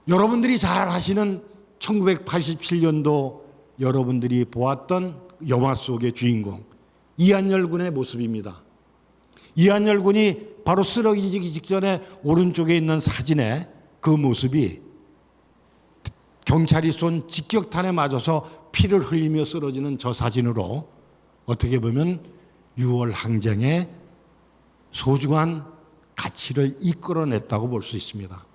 여러분들이 잘 아시는 1987년도 여러분들이 보았던 영화 속의 주인공 이한열 군의 모습입니다. 이한열 군이 바로 쓰러지기 직전에 오른쪽에 있는 사진에 그 모습이 경찰이 쏜 직격탄에 맞아서 피를 흘리며 쓰러지는 저 사진으로 어떻게 보면 6월 항쟁의 소중한 가치를 이끌어냈다고 볼 수 있습니다.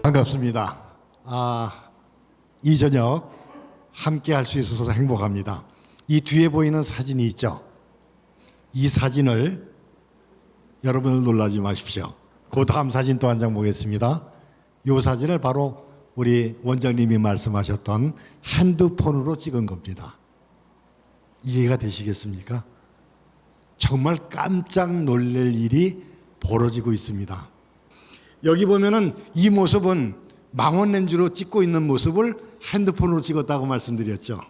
반갑습니다. 이 저녁 함께 할 수 있어서 행복합니다. 이 뒤에 보이는 사진이 있죠. 이 사진을 여러분들 놀라지 마십시오. 그 다음 사진 또 한 장 보겠습니다. 이 사진을 바로 우리 원장님이 말씀하셨던 핸드폰으로 찍은 겁니다. 이해가 되시겠습니까? 정말 깜짝 놀랄 일이 벌어지고 있습니다. 여기 보면은 이 모습은 망원 렌즈로 찍고 있는 모습을 핸드폰으로 찍었다고 말씀드렸죠.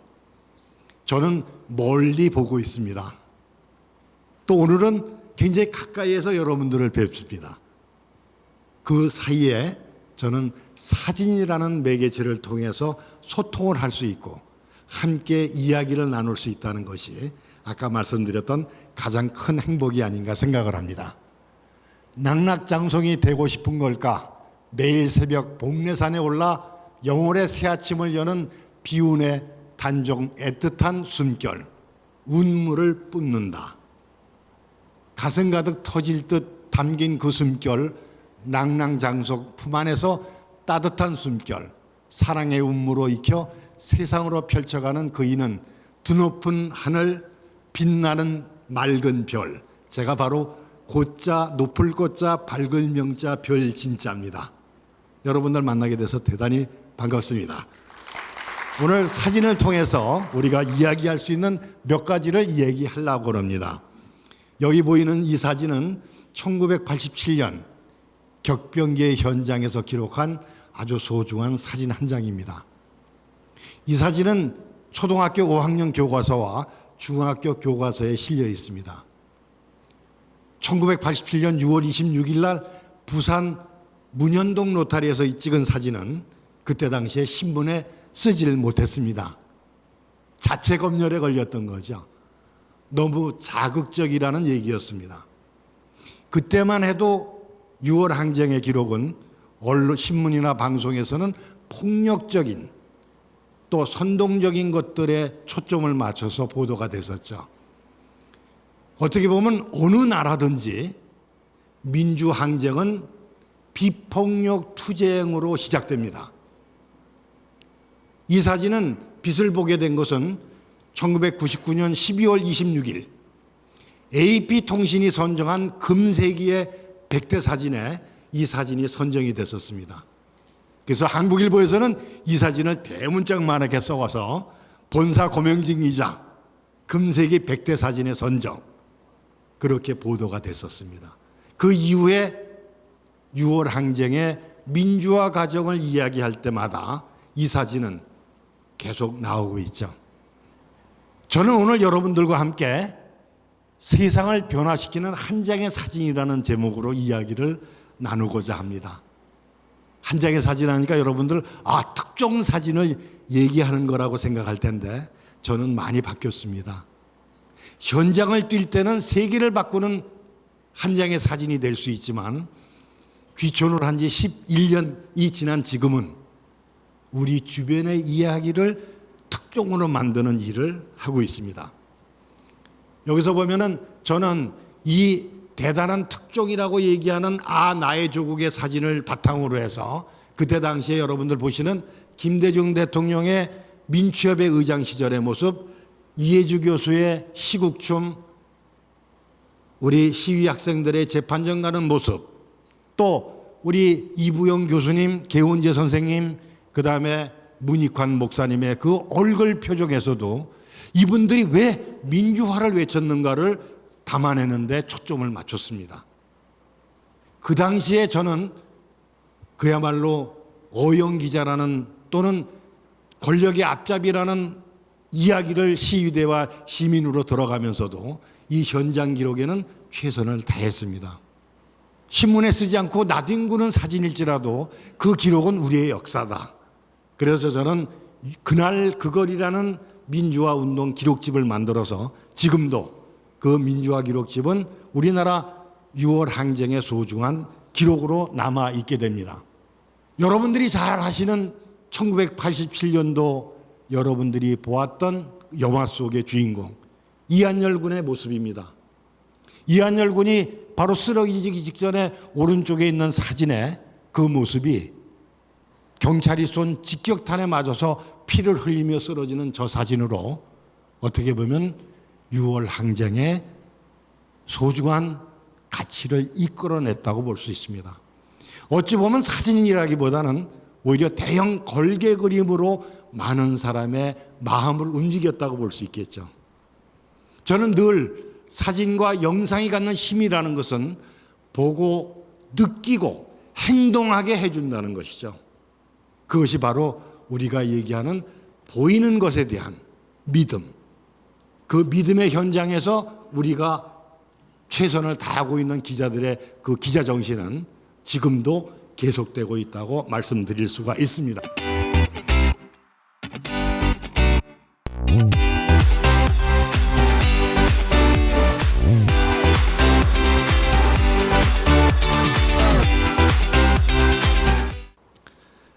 저는 멀리 보고 있습니다. 또 오늘은 굉장히 가까이에서 여러분들을 뵙습니다. 그 사이에 저는 사진이라는 매개체를 통해서 소통을 할 수 있고 함께 이야기를 나눌 수 있다는 것이 아까 말씀드렸던 가장 큰 행복이 아닌가 생각을 합니다. 낙낙장성이 되고 싶은 걸까? 매일 새벽 복례산에 올라 영월의 새 아침을 여는 비운의 단종 애틋한 숨결, 운물을 뿜는다. 가슴 가득 터질 듯 담긴 그 숨결, 낙낙장성 품 안에서 따뜻한 숨결, 사랑의 운무로 익혀 세상으로 펼쳐가는 그이는 드높은 하늘, 빛나는 맑은 별. 제가 바로 고자, 높을 고자, 밝을 명자, 별 진짜입니다. 여러분들 만나게 돼서 대단히 반갑습니다. 오늘 사진을 통해서 우리가 이야기할 수 있는 몇 가지를 얘기하려고 합니다. 여기 보이는 이 사진은 1987년 격변기의 현장에서 기록한 아주 소중한 사진 한 장입니다. 이 사진은 초등학교 5학년 교과서와 중학교 교과서에 실려 있습니다. 1987년 6월 26일 날 부산 문현동 로타리에서 찍은 사진은 그때 당시에 신문에 쓰지를 못했습니다. 자체 검열에 걸렸던 거죠. 너무 자극적이라는 얘기였습니다. 그때만 해도 6월 항쟁의 기록은 언론, 신문이나 방송에서는 폭력적인 또 선동적인 것들에 초점을 맞춰서 보도가 됐었죠. 어떻게 보면 어느 나라든지 민주항쟁은 비폭력 투쟁으로 시작됩니다. 이 사진은 빛을 보게 된 것은 1999년 12월 26일 AP통신이 선정한 금세기의 100대 사진에 이 사진이 선정이 됐었습니다. 그래서 한국일보에서는 이 사진을 대문짝만하게 써와서 본사 고명진이자 금세기 100대 사진에 선정, 그렇게 보도가 됐었습니다. 그 이후에 6월 항쟁의 민주화 과정을 이야기할 때마다 이 사진은 계속 나오고 있죠. 저는 오늘 여러분들과 함께 세상을 변화시키는 한 장의 사진이라는 제목으로 이야기를 나누고자 합니다. 한 장의 사진 하니까 여러분들 특정 사진을 얘기하는 거라고 생각할 텐데 저는 많이 바뀌었습니다. 현장을 뛸 때는 세계를 바꾸는 한 장의 사진이 될 수 있지만 귀촌을 한 지 11년이 지난 지금은 우리 주변의 이야기를 특종으로 만드는 일을 하고 있습니다. 여기서 보면은 저는 이 대단한 특종이라고 얘기하는 나의 조국의 사진을 바탕으로 해서 그때 당시에 여러분들 보시는 김대중 대통령의 민취협의 의장 시절의 모습, 이해주 교수의 시국춤, 우리 시위 학생들의 재판정 가는 모습, 또 우리 이부영 교수님, 개운재 선생님, 그 다음에 문익환 목사님의 그 얼굴 표정에서도 이분들이 왜 민주화를 외쳤는가를 담아내는데 초점을 맞췄습니다. 그 당시에 저는 그야말로 어영 기자라는 또는 권력의 앞잡이라는 이야기를 시위대와 시민으로 들어가면서도 이 현장 기록에는 최선을 다했습니다. 신문에 쓰지 않고 나뒹구는 사진일지라도 그 기록은 우리의 역사다. 그래서 저는 그날 그걸이라는 민주화 운동 기록집을 만들어서 지금도 그 민주화 기록집은 우리나라 6월 항쟁의 소중한 기록으로 남아 있게 됩니다. 여러분들이 잘 아시는 1987년도 여러분들이 보았던 영화 속의 주인공 이한열 군의 모습입니다. 이한열 군이 바로 쓰러지기 직전에 오른쪽에 있는 사진에 그 모습이 경찰이 쏜 직격탄에 맞아서 피를 흘리며 쓰러지는 저 사진으로 어떻게 보면 6월 항쟁의 소중한 가치를 이끌어냈다고 볼 수 있습니다. 어찌 보면 사진이라기보다는 오히려 대형 걸개 그림으로 많은 사람의 마음을 움직였다고 볼 수 있겠죠. 저는 늘 사진과 영상이 갖는 힘이라는 것은 보고 느끼고 행동하게 해준다는 것이죠. 그것이 바로 우리가 얘기하는 보이는 것에 대한 믿음. 그 믿음의 현장에서 우리가 최선을 다하고 있는 기자들의 그 기자 정신은 지금도 계속되고 있다고 말씀드릴 수가 있습니다.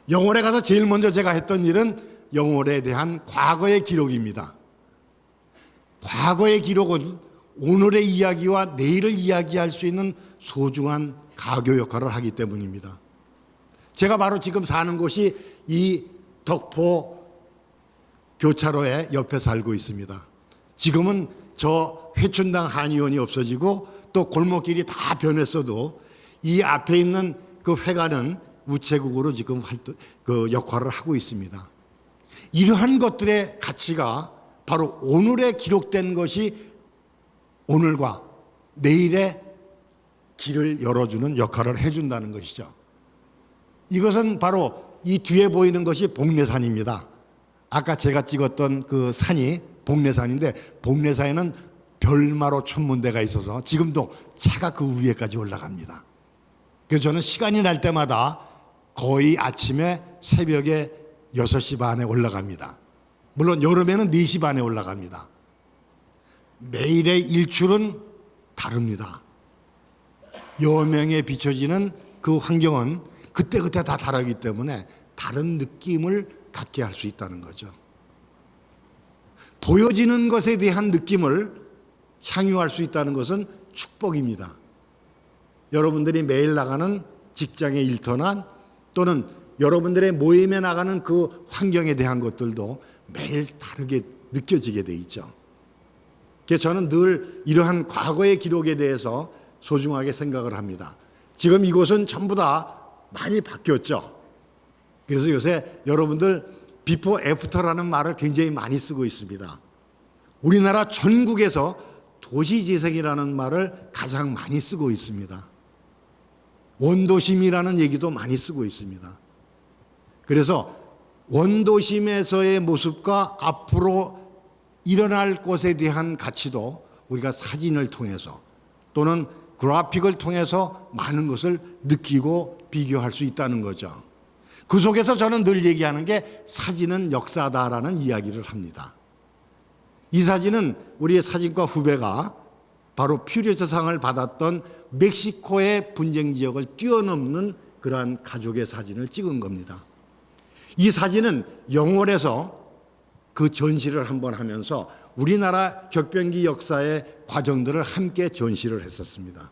영월에 가서 제일 먼저 제가 했던 일은 영월에 대한 과거의 기록입니다. 과거의 기록은 오늘의 이야기와 내일을 이야기할 수 있는 소중한 가교 역할을 하기 때문입니다. 제가 바로 지금 사는 곳이 이 덕포 교차로의 옆에 살고 있습니다. 지금은 저 회춘당 한의원이 없어지고 또 골목길이 다 변했어도 이 앞에 있는 그 회관은 우체국으로 지금 그 역할을 하고 있습니다. 이러한 것들의 가치가 바로 오늘에 기록된 것이 오늘과 내일의 길을 열어주는 역할을 해준다는 것이죠. 이것은 바로 이 뒤에 보이는 것이 복례산입니다. 아까 제가 찍었던 그 산이 복례산인데 복례산에는 별마로 천문대가 있어서 지금도 차가 그 위에까지 올라갑니다. 그래서 저는 시간이 날 때마다 거의 아침에 새벽에 6시 반에 올라갑니다. 물론 여름에는 4시 반에 올라갑니다. 매일의 일출은 다릅니다. 여명에 비춰지는 그 환경은 그때그때 다 다르기 때문에 다른 느낌을 갖게 할 수 있다는 거죠. 보여지는 것에 대한 느낌을 향유할 수 있다는 것은 축복입니다. 여러분들이 매일 나가는 직장의 일터나 또는 여러분들의 모임에 나가는 그 환경에 대한 것들도 매일 다르게 느껴지게 돼 있죠. 그래서 저는 늘 이러한 과거의 기록에 대해서 소중하게 생각을 합니다. 지금 이곳은 전부 다 많이 바뀌었죠. 그래서 요새 여러분들 비포 애프터라는 말을 굉장히 많이 쓰고 있습니다. 우리나라 전국에서 도시재생이라는 말을 가장 많이 쓰고 있습니다. 원도심이라는 얘기도 많이 쓰고 있습니다. 그래서 원도심에서의 모습과 앞으로 일어날 것에 대한 가치도 우리가 사진을 통해서 또는 그래픽을 통해서 많은 것을 느끼고 비교할 수 있다는 거죠. 그 속에서 저는 늘 얘기하는 게 사진은 역사다라는 이야기를 합니다. 이 사진은 우리의 사진과 후배가 바로 퓨리처상을 받았던 멕시코의 분쟁 지역을 뛰어넘는 그러한 가족의 사진을 찍은 겁니다. 이 사진은 영월에서 그 전시를 한번 하면서 우리나라 격변기 역사의 과정들을 함께 전시를 했었습니다.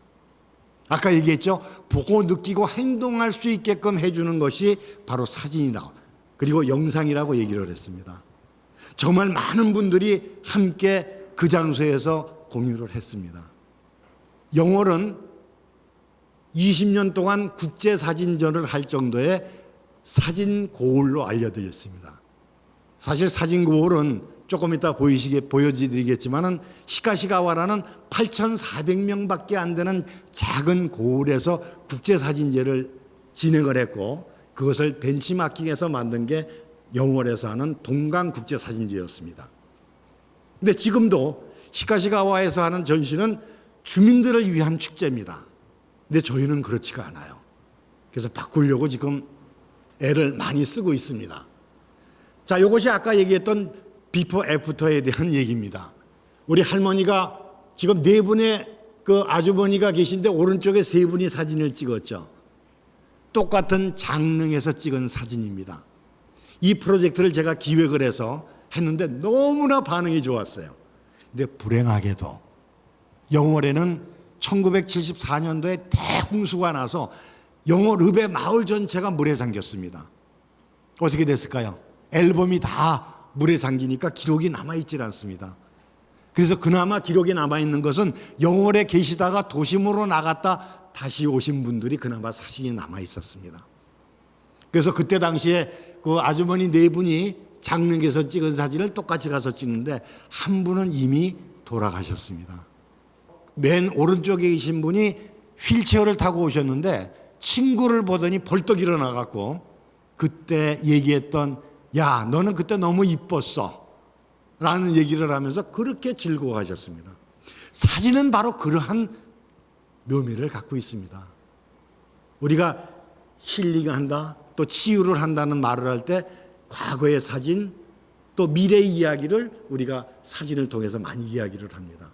아까 얘기했죠. 보고 느끼고 행동할 수 있게끔 해주는 것이 바로 사진이라고 그리고 영상이라고 얘기를 했습니다. 정말 많은 분들이 함께 그 장소에서 공유를 했습니다. 영월은 20년 동안 국제사진전을 할 정도의 사진 고을로 알려드렸습니다. 사실 사진 고을은 조금 이따 보여드리겠지만은 히카시가와라는 8,400명밖에 안 되는 작은 고을에서 국제사진제를 진행을 했고, 그것을 벤치마킹해서 만든 게 영월에서 하는 동강국제사진제였습니다. 근데 지금도 히카시가와에서 하는 전시는 주민들을 위한 축제입니다. 근데 저희는 그렇지가 않아요. 그래서 바꾸려고 지금 애를 많이 쓰고 있습니다. 자, 이것이 아까 얘기했던 비포 애프터에 대한 얘기입니다. 우리 할머니가 지금 네 분의 그 아주머니가 계신데 오른쪽에 세 분이 사진을 찍었죠. 똑같은 장릉에서 찍은 사진입니다. 이 프로젝트를 제가 기획을 해서 했는데 너무나 반응이 좋았어요. 근데 불행하게도 영월에는 1974년도에 대홍수가 나서 영월 읍의 마을 전체가 물에 잠겼습니다. 어떻게 됐을까요? 앨범이 다 물에 잠기니까 기록이 남아있질 않습니다. 그래서 그나마 기록이 남아있는 것은 영월에 계시다가 도심으로 나갔다 다시 오신 분들이 그나마 사진이 남아있었습니다. 그래서 그때 당시에 그 아주머니 네 분이 장릉에서 찍은 사진을 똑같이 가서 찍는데 한 분은 이미 돌아가셨습니다. 맨 오른쪽에 계신 분이 휠체어를 타고 오셨는데 친구를 보더니 벌떡 일어나갖고 그때 얘기했던 야, 너는 그때 너무 이뻤어 라는 얘기를 하면서 그렇게 즐거워하셨습니다. 사진은 바로 그러한 묘미를 갖고 있습니다. 우리가 힐링한다, 또 치유를 한다는 말을 할 때 과거의 사진, 또 미래의 이야기를 우리가 사진을 통해서 많이 이야기를 합니다.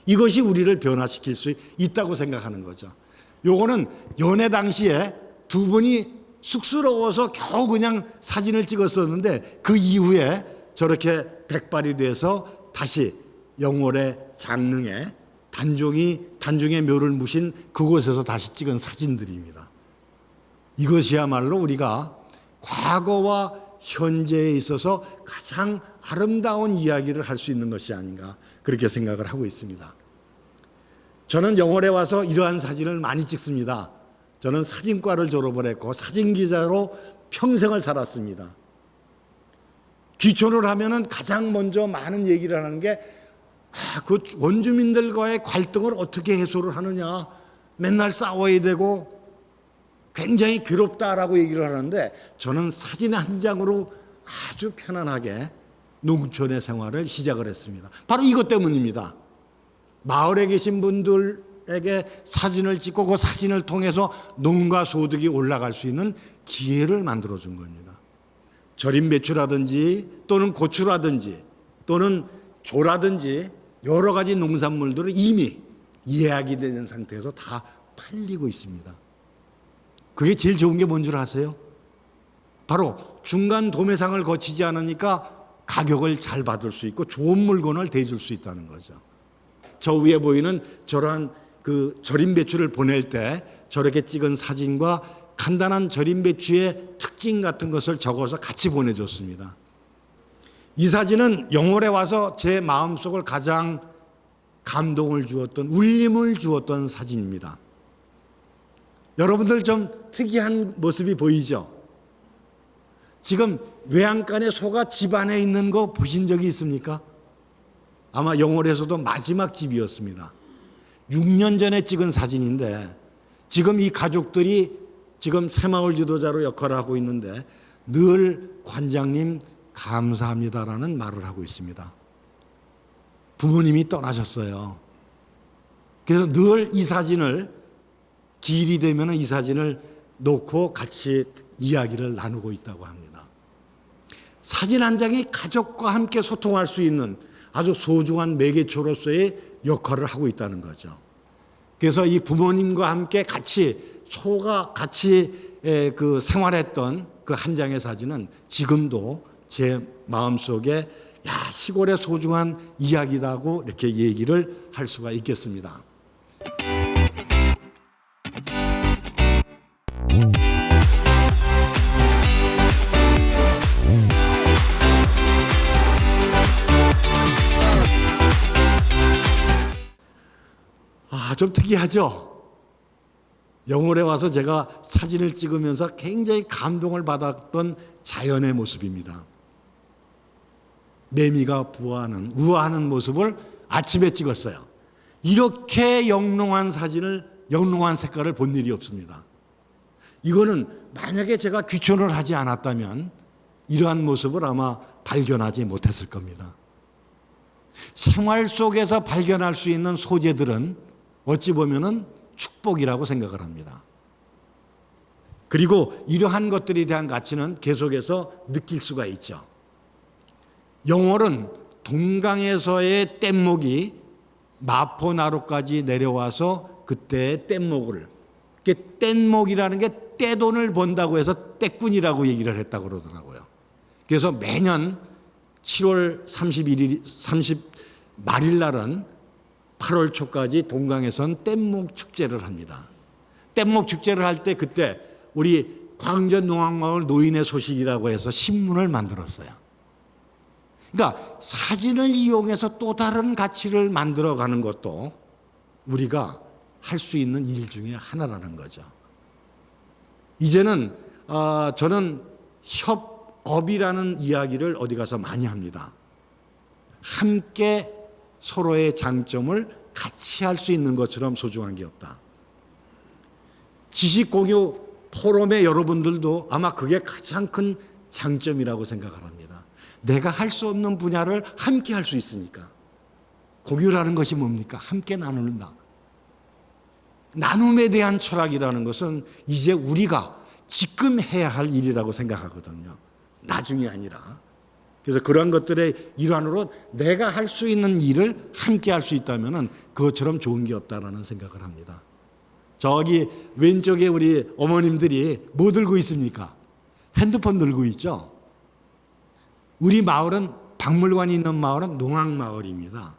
이것이 우리를 변화시킬 수 있다고 생각하는 거죠. 요거는 연애 당시에 두 분이 쑥스러워서 겨우 그냥 사진을 찍었었는데 그 이후에 저렇게 백발이 돼서 다시 영월의 장릉에 단중의 묘를 무신 그곳에서 다시 찍은 사진들입니다. 이것이야말로 우리가 과거와 현재에 있어서 가장 아름다운 이야기를 할 수 있는 것이 아닌가 그렇게 생각을 하고 있습니다. 저는 영월에 와서 이러한 사진을 많이 찍습니다. 저는 사진과를 졸업을 했고 사진기자로 평생을 살았습니다. 귀촌을 하면은 가장 먼저 많은 얘기를 하는 게 그 원주민들과의 갈등을 어떻게 해소를 하느냐, 맨날 싸워야 되고 굉장히 괴롭다라고 얘기를 하는데 저는 사진 한 장으로 아주 편안하게 농촌의 생활을 시작을 했습니다. 바로 이것 때문입니다. 마을에 계신 분들에게 사진을 찍고 그 사진을 통해서 농가 소득이 올라갈 수 있는 기회를 만들어준 겁니다. 절임 배추라든지 또는 고추라든지 또는 조라든지 여러 가지 농산물들을 이미 예약이 되는 상태에서 다 팔리고 있습니다. 그게 제일 좋은 게 뭔 줄 아세요? 바로 중간 도매상을 거치지 않으니까 가격을 잘 받을 수 있고 좋은 물건을 대줄 수 있다는 거죠. 저 위에 보이는 저러한 그 절임 배추를 보낼 때 저렇게 찍은 사진과 간단한 절임 배추의 특징 같은 것을 적어서 같이 보내줬습니다. 이 사진은 영월에 와서 제 마음속을 가장 감동을 주었던, 울림을 주었던 사진입니다. 여러분들 좀 특이한 모습이 보이죠? 지금 외양간에 소가 집 안에 있는 거 보신 적이 있습니까? 아마 영월에서도 마지막 집이었습니다. 6년 전에 찍은 사진인데 지금 이 가족들이 지금 새마을 지도자로 역할을 하고 있는데 늘 관장님 감사합니다라는 말을 하고 있습니다. 부모님이 떠나셨어요. 그래서 늘 이 사진을 기일이 되면 이 사진을 놓고 같이 이야기를 나누고 있다고 합니다. 사진 한 장이 가족과 함께 소통할 수 있는 아주 소중한 매개체로서의 역할을 하고 있다는 거죠. 그래서 이 부모님과 함께 같이 소가 같이 그 생활했던 그 한 장의 사진은 지금도 제 마음속에 야, 시골의 소중한 이야기다고 이렇게 얘기를 할 수가 있겠습니다. 좀 특이하죠? 영월에 와서 제가 사진을 찍으면서 굉장히 감동을 받았던 자연의 모습입니다. 매미가 부화하는, 우아하는 모습을 아침에 찍었어요. 이렇게 영롱한 사진을, 영롱한 색깔을 본 일이 없습니다. 이거는 만약에 제가 귀촌을 하지 않았다면 이러한 모습을 아마 발견하지 못했을 겁니다. 생활 속에서 발견할 수 있는 소재들은 어찌 보면은 축복이라고 생각을 합니다. 그리고 이러한 것들에 대한 가치는 계속해서 느낄 수가 있죠. 영월은 동강에서의 뗏목이 마포나루까지 내려와서 그때의 뗏목을, 뗏목이라는 게 떼돈을 번다고 해서 떼꾼이라고 얘기를 했다고 그러더라고요. 그래서 매년 7월 30 말일 날은 8월 초까지 동강에선 뗏목 축제를 합니다. 뗏목 축제를 할 때 그때 우리 광전 농악마을 노인의 소식이라고 해서 신문을 만들었어요. 그러니까 사진을 이용해서 또 다른 가치를 만들어가는 것도 우리가 할 수 있는 일 중에 하나라는 거죠. 이제는 저는 협업이라는 이야기를 어디 가서 많이 합니다. 함께 서로의 장점을 같이 할 수 있는 것처럼 소중한 게 없다. 지식 공유 포럼의 여러분들도 아마 그게 가장 큰 장점이라고 생각을 합니다. 내가 할 수 없는 분야를 함께 할 수 있으니까. 공유라는 것이 뭡니까? 함께 나눈다. 나눔에 대한 철학이라는 것은 이제 우리가 지금 해야 할 일이라고 생각하거든요. 나중이 아니라. 그래서 그러한 것들의 일환으로 내가 할 수 있는 일을 함께 할 수 있다면 그것처럼 좋은 게 없다라는 생각을 합니다. 저기 왼쪽에 우리 어머님들이 뭐 들고 있습니까? 핸드폰 들고 있죠. 우리 마을은, 박물관이 있는 마을은 농악마을입니다.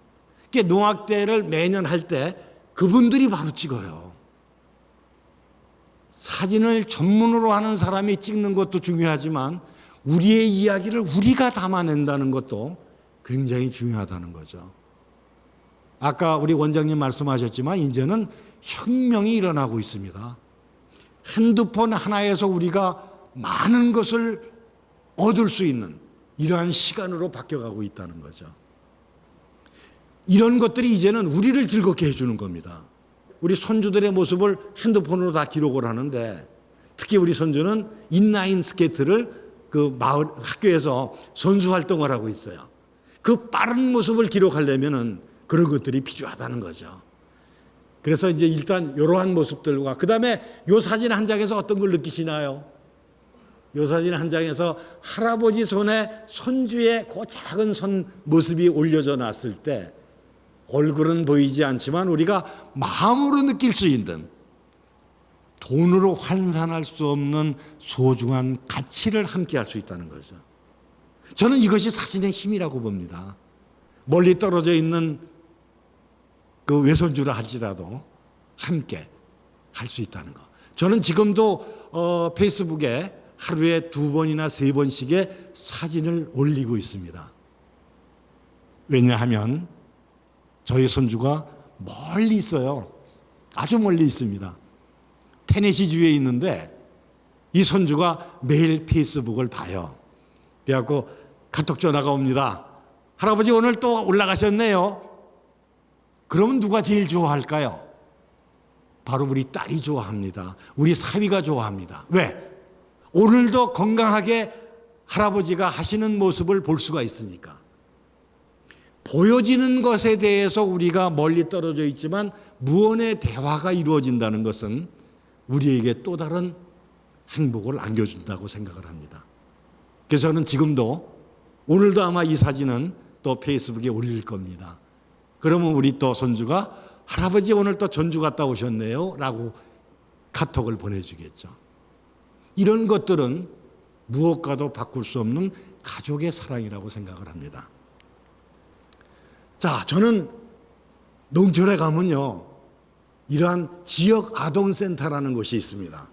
농악대를 매년 할 때 그분들이 바로 찍어요. 사진을 전문으로 하는 사람이 찍는 것도 중요하지만 우리의 이야기를 우리가 담아낸다는 것도 굉장히 중요하다는 거죠. 아까 우리 원장님 말씀하셨지만 이제는 혁명이 일어나고 있습니다. 핸드폰 하나에서 우리가 많은 것을 얻을 수 있는 이러한 시간으로 바뀌어가고 있다는 거죠. 이런 것들이 이제는 우리를 즐겁게 해주는 겁니다. 우리 손주들의 모습을 핸드폰으로 다 기록을 하는데 특히 우리 손주는 인라인 스케이트를 그 마을 학교에서 선수 활동을 하고 있어요. 그 빠른 모습을 기록하려면은 그런 것들이 필요하다는 거죠. 그래서 이제 일단 이러한 모습들과 그다음에 요 사진 한 장에서 어떤 걸 느끼시나요? 요 사진 한 장에서 할아버지 손에 손주의 그 작은 손 모습이 올려져 놨을 때 얼굴은 보이지 않지만 우리가 마음으로 느낄 수 있는 돈으로 환산할 수 없는 소중한 가치를 함께 할 수 있다는 거죠. 저는 이것이 사진의 힘이라고 봅니다. 멀리 떨어져 있는 그 외손주라 할지라도 함께 할 수 있다는 거. 저는 지금도 페이스북에 하루에 2번이나 3번씩의 사진을 올리고 있습니다. 왜냐하면 저희 손주가 멀리 있어요. 아주 멀리 있습니다. 테네시주에 있는데 이 손주가 매일 페이스북을 봐요. 그래갖고 카톡 전화가 옵니다. 할아버지 오늘 또 올라가셨네요. 그러면 누가 제일 좋아할까요? 바로 우리 딸이 좋아합니다. 우리 사위가 좋아합니다. 왜? 오늘도 건강하게 할아버지가 하시는 모습을 볼 수가 있으니까. 보여지는 것에 대해서 우리가 멀리 떨어져 있지만 무언의 대화가 이루어진다는 것은 우리에게 또 다른 행복을 안겨준다고 생각을 합니다. 그래서 저는 지금도 오늘도 아마 이 사진은 또 페이스북에 올릴 겁니다. 그러면 우리 또 손주가 할아버지 오늘 또 전주 갔다 오셨네요 라고 카톡을 보내주겠죠. 이런 것들은 무엇과도 바꿀 수 없는 가족의 사랑이라고 생각을 합니다. 자, 저는 농촌에 가면요, 이러한 지역 아동센터라는 곳이 있습니다.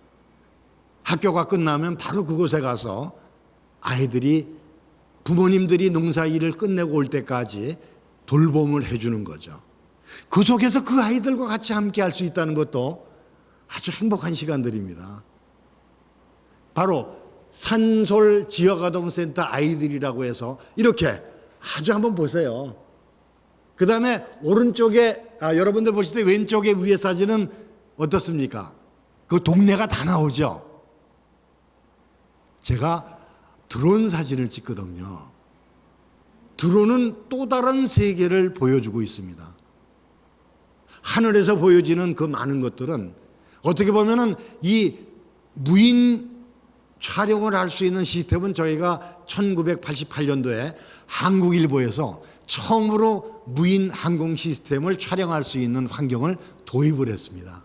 학교가 끝나면 바로 그곳에 가서 아이들이 부모님들이 농사일을 끝내고 올 때까지 돌봄을 해주는 거죠. 그 속에서 그 아이들과 같이 함께 할 수 있다는 것도 아주 행복한 시간들입니다. 바로 산솔 지역아동센터 아이들이라고 해서 이렇게 아주 한번 보세요. 그 다음에 오른쪽에 여러분들 보실 때 왼쪽에 위에 사진은 어떻습니까? 그 동네가 다 나오죠. 제가 드론 사진을 찍거든요. 드론은 또 다른 세계를 보여주고 있습니다. 하늘에서 보여지는 그 많은 것들은 어떻게 보면은 이 무인 촬영을 할 수 있는 시스템은 저희가 1988년도에 한국일보에서 처음으로 무인 항공 시스템을 촬영할 수 있는 환경을 도입을 했습니다.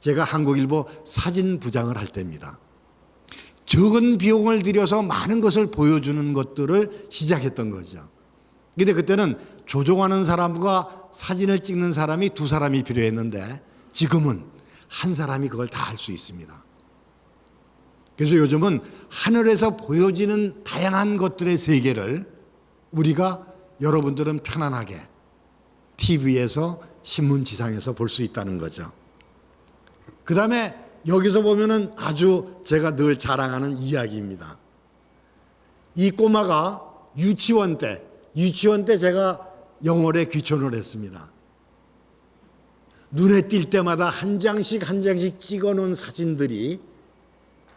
제가 한국일보 사진부장을 할 때입니다. 적은 비용을 들여서 많은 것을 보여주는 것들을 시작했던 거죠. 근데 그때는 조종하는 사람과 사진을 찍는 사람이 두 사람이 필요했는데 지금은 한 사람이 그걸 다 할 수 있습니다. 그래서 요즘은 하늘에서 보여지는 다양한 것들의 세계를 우리가 여러분들은 편안하게 TV에서 신문지상에서 볼 수 있다는 거죠. 그 다음에 여기서 보면은 아주 제가 늘 자랑하는 이야기입니다. 이 꼬마가 유치원 때 제가 영월에 귀촌을 했습니다. 눈에 띌 때마다 한 장씩 찍어 놓은 사진들이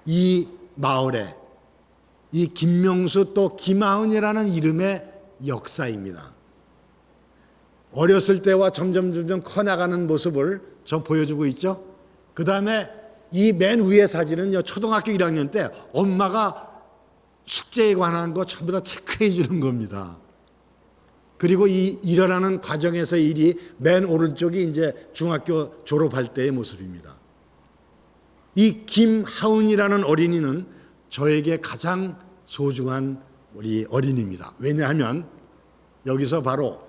이 마을에 이 김명수 또 김하은이라는 이름의 역사입니다. 어렸을 때와 점점 커나가는 모습을 저 보여주고 있죠. 그 다음에 이 맨 위에 사진은요, 초등학교 1학년 때 엄마가 숙제에 관한 거 전부 다 체크해 주는 겁니다. 그리고 이 일어나는 과정에서 일이 맨 오른쪽이 이제 중학교 졸업할 때의 모습입니다. 이 김하은이라는 어린이는 저에게 가장 소중한 우리 어린이입니다. 왜냐하면 여기서 바로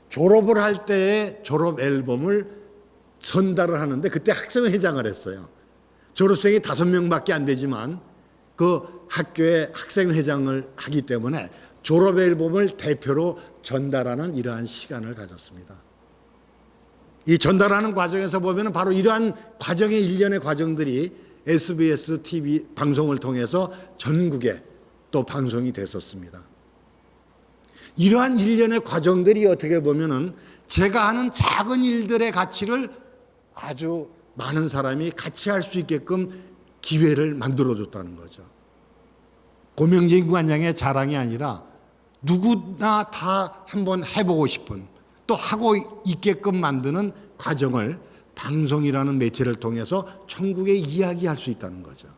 졸업을 할 때의 졸업 앨범을 전달을 하는데 그때 학생회장을 했어요. 졸업생이 5명밖에 안 되지만 그 학교의 학생회장을 하기 때문에 졸업 앨범을 대표로 전달하는 이러한 시간을 가졌습니다. 이 전달하는 과정에서 보면 바로 이러한 과정의 일련의 과정들이 SBS TV 방송을 통해서 전국에 또 방송이 됐었습니다. 이러한 일련의 과정들이 어떻게 보면은 제가 하는 작은 일들의 가치를 아주 많은 사람이 같이 할 수 있게끔 기회를 만들어줬다는 거죠. 고명진 관장의 자랑이 아니라 누구나 다 한번 해보고 싶은 또 하고 있게끔 만드는 과정을 방송이라는 매체를 통해서 전국에 이야기할 수 있다는 거죠.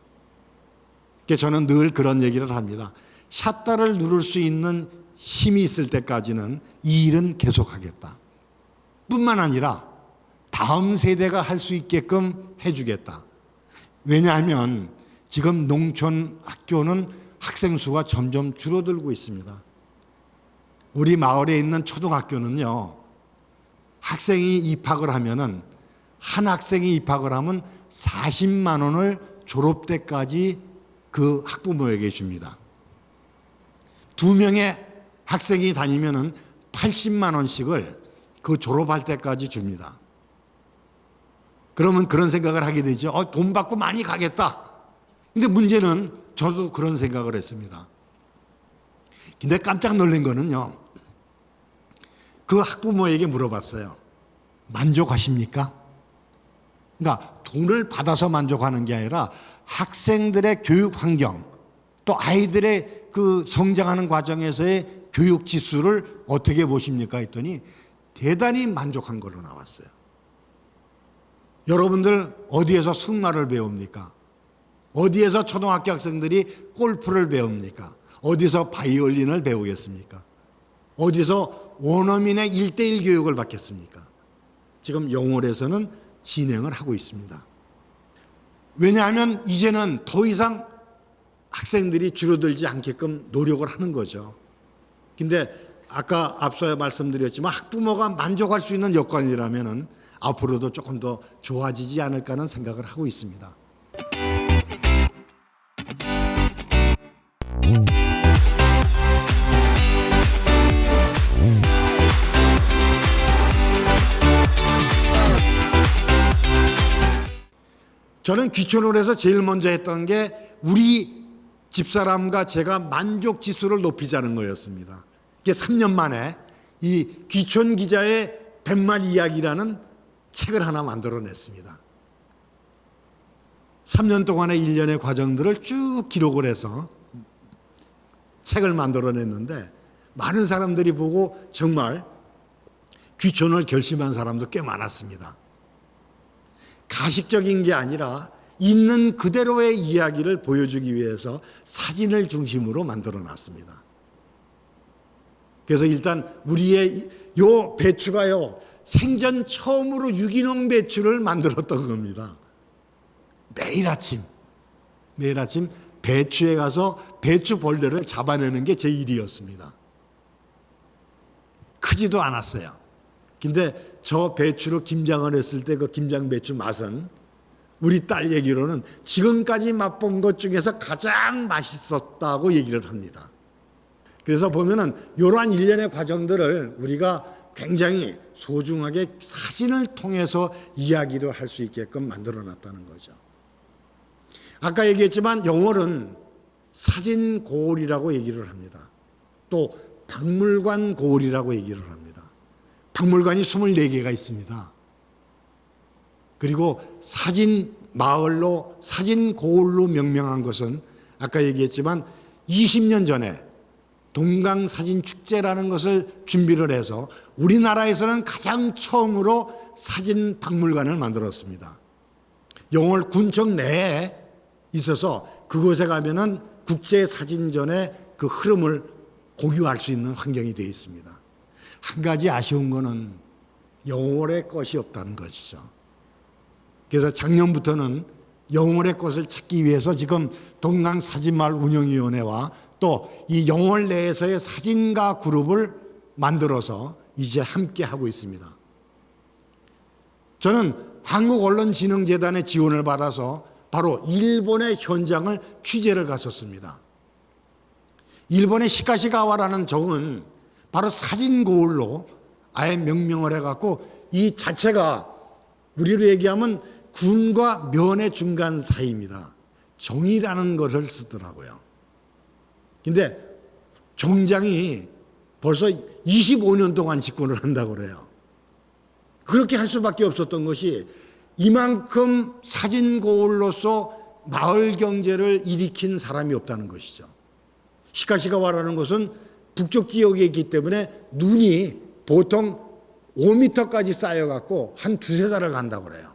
그래서 저는 늘 그런 얘기를 합니다. 샷다를 누를 수 있는 힘이 있을 때까지는 이 일은 계속하겠다. 뿐만 아니라 다음 세대가 할 수 있게끔 해주겠다. 왜냐하면 지금 농촌 학교는 학생 수가 점점 줄어들고 있습니다. 우리 마을에 있는 초등학교는요, 학생이 입학을 하면은 한 학생이 입학을 하면 40만 원을 졸업 때까지 그 학부모에게 줍니다. 2명의 학생이 다니면은 80만 원씩을 그 졸업할 때까지 줍니다. 그러면 그런 생각을 하게 되죠. 돈 받고 많이 가겠다. 근데 문제는 저도 그런 생각을 했습니다. 근데 깜짝 놀란 거는요, 그 학부모에게 물어봤어요. 만족하십니까? 그러니까 돈을 받아서 만족하는 게 아니라 학생들의 교육 환경, 또 아이들의 그 성장하는 과정에서의 교육 지수를 어떻게 보십니까? 했더니 대단히 만족한 걸로 나왔어요. 여러분들 어디에서 승마를 배웁니까? 어디에서 초등학교 학생들이 골프를 배웁니까? 어디서 바이올린을 배우겠습니까? 어디서 원어민의 1:1 교육을 받겠습니까? 지금 영월에서는 진행을 하고 있습니다. 왜냐하면 이제는 더 이상 학생들이 줄어들지 않게끔 노력을 하는 거죠. 근데 아까 앞서 말씀드렸지만 학부모가 만족할 수 있는 여건이라면은 앞으로도 조금 더 좋아지지 않을까 하는 생각을 하고 있습니다. 저는 귀촌을 해서 제일 먼저 했던 게 우리 집사람과 제가 만족 지수를 높이자는 거였습니다. 이게 3년 만에 이 귀촌 기자의 100만 이야기라는 책을 하나 만들어냈습니다. 3년 동안의 일련의 과정들을 쭉 기록을 해서 책을 만들어냈는데 많은 사람들이 보고 정말 귀촌을 결심한 사람도 꽤 많았습니다. 가식적인 게 아니라 있는 그대로의 이야기를 보여주기 위해서 사진을 중심으로 만들어놨습니다. 그래서 일단 우리의 요 배추가요, 생전 처음으로 유기농 배추를 만들었던 겁니다. 매일 아침 배추에 가서 배추 벌레를 잡아내는 게 제 일이었습니다. 크지도 않았어요. 근데 저 배추로 김장을 했을 때 그 김장 배추 맛은 우리 딸 얘기로는 지금까지 맛본 것 중에서 가장 맛있었다고 얘기를 합니다. 그래서 보면은 이러한 일련의 과정들을 우리가 굉장히 소중하게 사진을 통해서 이야기를 할 수 있게끔 만들어 놨다는 거죠. 아까 얘기했지만 영월은 사진 고을이라고 얘기를 합니다. 또 박물관 고을이라고 얘기를 합니다. 박물관이 24개가 있습니다. 그리고 사진 마을로 사진 고을로 명명한 것은 아까 얘기했지만 20년 전에 동강사진축제라는 것을 준비를 해서 우리나라에서는 가장 처음으로 사진 박물관을 만들었습니다. 영월 군청 내에 있어서 그곳에 가면은 국제사진전의 그 흐름을 공유할 수 있는 환경이 되어 있습니다. 한 가지 아쉬운 거는 영월의 것이 없다는 것이죠. 그래서 작년부터는 영월의 것을 찾기 위해서 지금 동강사진마을 운영위원회와 또 이 영월 내에서의 사진가 그룹을 만들어서 이제 함께 하고 있습니다. 저는 한국언론진흥재단의 지원을 받아서 바로 일본의 현장을 취재를 갔었습니다. 일본의 시카시가와라는 정은 바로 사진 고을로 아예 명명을 해갖고 이 자체가 우리로 얘기하면 군과 면의 중간 사이입니다. 정이라는 것을 쓰더라고요. 근데 정장이 벌써 25년 동안 집권을 한다고 그래요. 그렇게 할 수밖에 없었던 것이 이만큼 사진 고을로서 마을 경제를 일으킨 사람이 없다는 것이죠. 시카시가와라는 것은 북쪽 지역에 있기 때문에 눈이 보통 5m까지 쌓여갖고 한 두세 달을 간다고 그래요.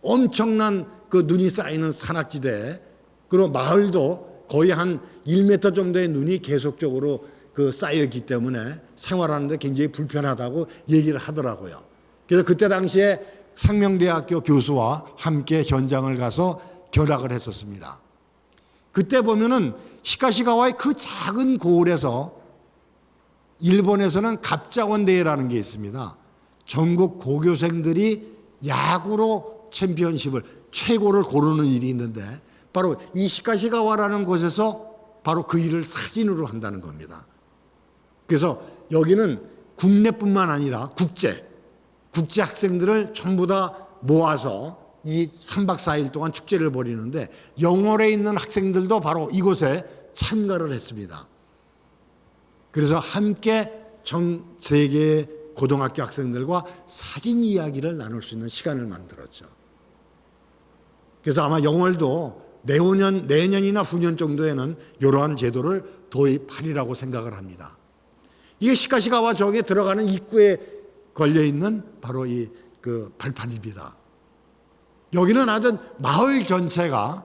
엄청난 그 눈이 쌓이는 산악지대에, 그리고 마을도 거의 한 1m 정도의 눈이 계속적으로 그 쌓여있기 때문에 생활하는데 굉장히 불편하다고 얘기를 하더라고요. 그래서 그때 당시에 상명대학교 교수와 함께 현장을 가서 견학을 했었습니다. 그때 보면은 시카시가와의 그 작은 고을에서 일본에서는 갑자원대회라는 게 있습니다. 전국 고교생들이 야구로 챔피언십을 최고를 고르는 일이 있는데 바로 이 시카시가와라는 곳에서 바로 그 일을 사진으로 한다는 겁니다. 그래서 여기는 국내뿐만 아니라 국제 학생들을 전부 다 모아서 이 3박 4일 동안 축제를 벌이는데 영월에 있는 학생들도 바로 이곳에 참가를 했습니다. 그래서 함께 전 세계 고등학교 학생들과 사진 이야기를 나눌 수 있는 시간을 만들었죠. 그래서 아마 영월도 내년이나 후년 정도에는 이러한 제도를 도입하리라고 생각을 합니다. 이게 시카시가와 저기에 들어가는 입구에 걸려 있는 바로 이 그 발판입니다. 여기는 하여튼 마을 전체가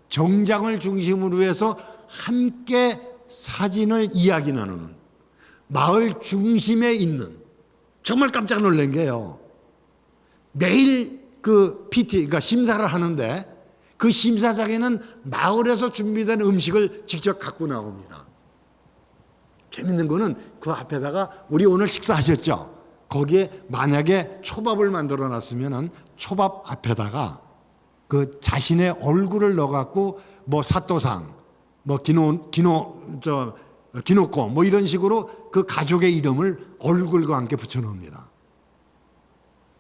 정장을 중심으로 해서 함께 사진을 이야기 나누는 마을 중심에 있는, 정말 깜짝 놀란 게요. 매일 그 PT, 그러니까 심사를 하는데 그 심사장에는 마을에서 준비된 음식을 직접 갖고 나옵니다. 재밌는 거는 그 앞에다가 우리 오늘 식사하셨죠? 거기에 만약에 초밥을 만들어 놨으면은 초밥 앞에다가 그 자신의 얼굴을 넣어갖고 뭐 사또상, 뭐 기노코 뭐 이런 식으로 그 가족의 이름을 얼굴과 함께 붙여놓습니다.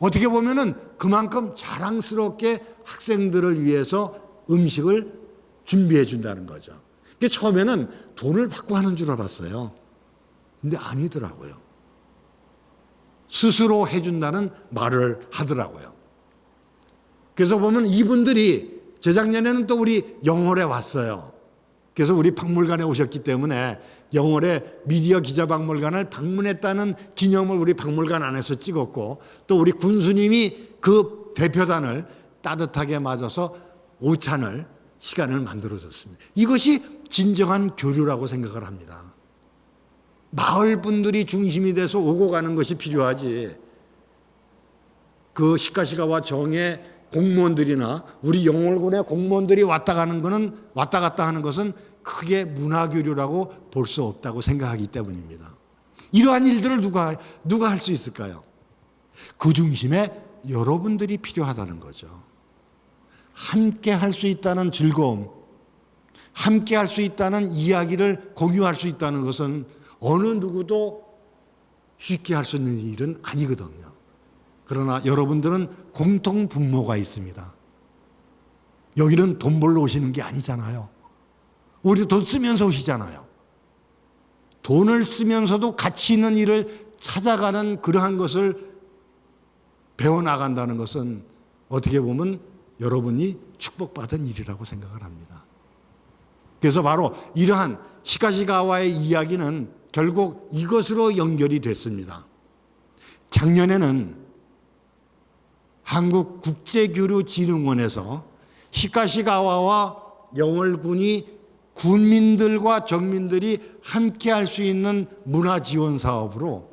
어떻게 보면은 그만큼 자랑스럽게 학생들을 위해서 음식을 준비해 준다는 거죠. 그게 처음에는 돈을 받고 하는 줄 알았어요. 근데 아니더라고요. 스스로 해준다는 말을 하더라고요. 그래서 보면 이분들이 재작년에는 또 우리 영월에 왔어요. 그래서 우리 박물관에 오셨기 때문에 영월의 미디어 기자박물관을 방문했다는 기념을 우리 박물관 안에서 찍었고, 또 우리 군수님이 그 대표단을 따뜻하게 맞아서 오찬을 시간을 만들어줬습니다. 이것이 진정한 교류라고 생각을 합니다. 마을 분들이 중심이 돼서 오고 가는 것이 필요하지, 그 시카시가와 정의 공무원들이나 우리 영월군의 공무원들이 왔다 갔다 하는 것은 크게 문화교류라고 볼 수 없다고 생각하기 때문입니다. 이러한 일들을 누가 할 수 있을까요? 그 중심에 여러분들이 필요하다는 거죠. 함께 할 수 있다는 즐거움, 함께 할 수 있다는 이야기를 공유할 수 있다는 것은 어느 누구도 쉽게 할 수 있는 일은 아니거든요. 그러나 여러분들은 공통 분모가 있습니다. 여기는 돈 벌러 오시는 게 아니잖아요. 우리 돈 쓰면서 오시잖아요. 돈을 쓰면서도 가치 있는 일을 찾아가는 그러한 것을 배워나간다는 것은 어떻게 보면 여러분이 축복받은 일이라고 생각을 합니다. 그래서 바로 이러한 시카시가와의 이야기는 결국 이것으로 연결이 됐습니다. 작년에는 한국국제교류진흥원에서 시카시가와와 영월군이 군민들과 정민들이 함께 할 수 있는 문화지원 사업으로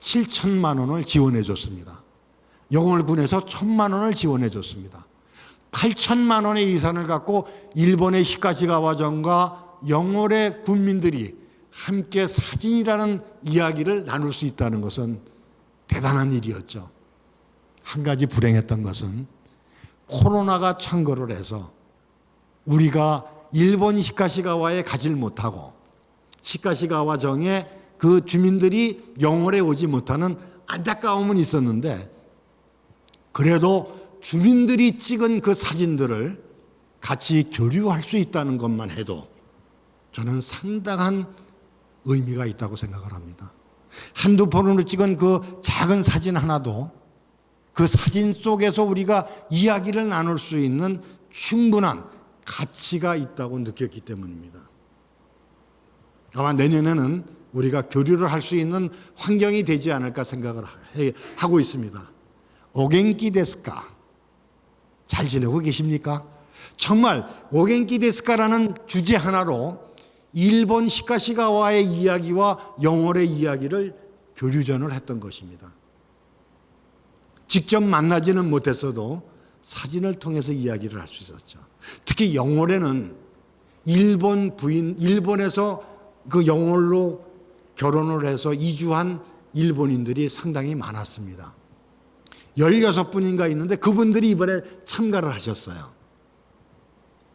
7천만 원을 지원해 줬습니다. 영월군에서 1,000만 원을 지원해 줬습니다. 8천만 원의 예산을 갖고 일본의 시카시가와정과 영월의 군민들이 함께 사진이라는 이야기를 나눌 수 있다는 것은 대단한 일이었죠. 한 가지 불행했던 것은 코로나가 창궐을 해서 우리가 일본 시카시가와에 가질 못하고 시카시가와 정의 그 주민들이 영월에 오지 못하는 안타까움은 있었는데, 그래도 주민들이 찍은 그 사진들을 같이 교류할 수 있다는 것만 해도 저는 상당한 의미가 있다고 생각을 합니다. 한두 폰으로 찍은 그 작은 사진 하나도 그 사진 속에서 우리가 이야기를 나눌 수 있는 충분한 가치가 있다고 느꼈기 때문입니다. 아마 내년에는 우리가 교류를 할 수 있는 환경이 되지 않을까 생각을 하고 있습니다. 오겐키 데스까? 잘 지내고 계십니까? 정말 오겐키 데스까라는 주제 하나로 일본 시카시가와의 이야기와 영월의 이야기를 교류전을 했던 것입니다. 직접 만나지는 못했어도 사진을 통해서 이야기를 할 수 있었죠. 특히 영월에는 일본에서 그 영월로 결혼을 해서 이주한 일본인들이 상당히 많았습니다. 16분인가 있는데 그분들이 이번에 참가를 하셨어요.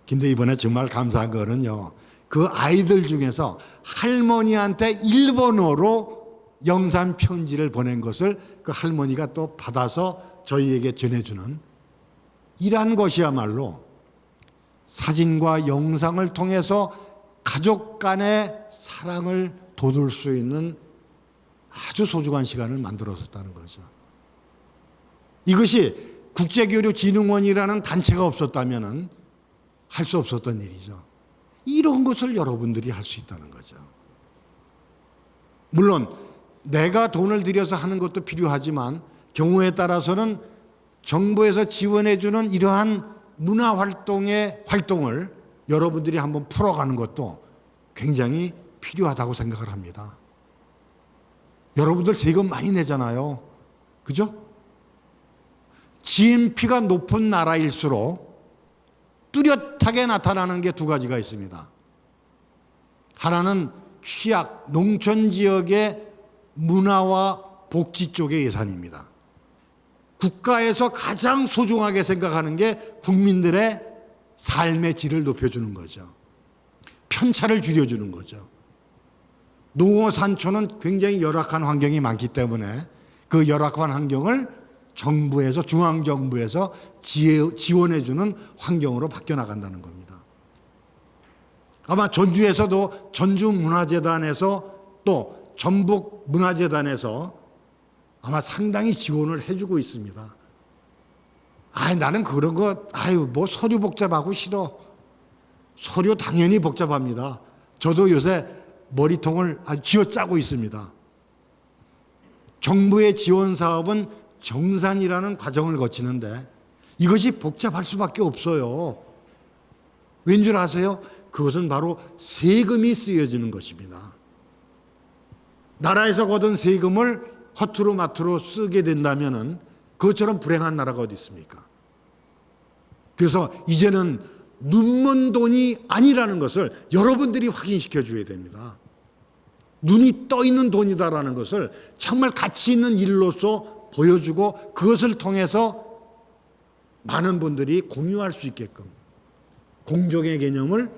근데 이번에 정말 감사한 거는요, 그 아이들 중에서 할머니한테 일본어로 영상 편지를 보낸 것을 그 할머니가 또 받아서 저희에게 전해주는, 이러한 것이야말로 사진과 영상을 통해서 가족 간의 사랑을 돋울 수 있는 아주 소중한 시간을 만들었었다는 거죠. 이것이 국제교류진흥원이라는 단체가 없었다면 할 수 없었던 일이죠. 이런 것을 여러분들이 할 수 있다는 거죠. 물론 내가 돈을 들여서 하는 것도 필요하지만 경우에 따라서는 정부에서 지원해 주는 이러한 문화활동의 활동을 여러분들이 한번 풀어가는 것도 굉장히 필요하다고 생각을 합니다. 여러분들 세금 많이 내잖아요. 그죠? GNP가 높은 나라일수록 뚜렷하게 나타나는 게 두 가지가 있습니다. 하나는 취약, 농촌 지역의 문화와 복지 쪽의 예산입니다. 국가에서 가장 소중하게 생각하는 게 국민들의 삶의 질을 높여주는 거죠. 편차를 줄여주는 거죠. 농어 산촌은 굉장히 열악한 환경이 많기 때문에 그 열악한 환경을 정부에서, 중앙정부에서 지원해주는 환경으로 바뀌어 나간다는 겁니다. 아마 전주에서도 전주문화재단에서 또 전북문화재단에서 아마 상당히 지원을 해주고 있습니다. 나는 그런 거, 뭐 서류 복잡하고 싫어. 서류 당연히 복잡합니다. 저도 요새 머리통을 아주 쥐어짜고 있습니다. 정부의 지원 사업은 정산이라는 과정을 거치는데 이것이 복잡할 수밖에 없어요. 왠 줄 아세요? 그것은 바로 세금이 쓰여지는 것입니다. 나라에서 거둔 세금을 허투루 마투루 쓰게 된다면 그것처럼 불행한 나라가 어디 있습니까? 그래서 이제는 눈먼 돈이 아니라는 것을 여러분들이 확인시켜 줘야 됩니다. 눈이 떠 있는 돈이다라는 것을 정말 가치 있는 일로서 보여주고 그것을 통해서 많은 분들이 공유할 수 있게끔, 공정의 개념을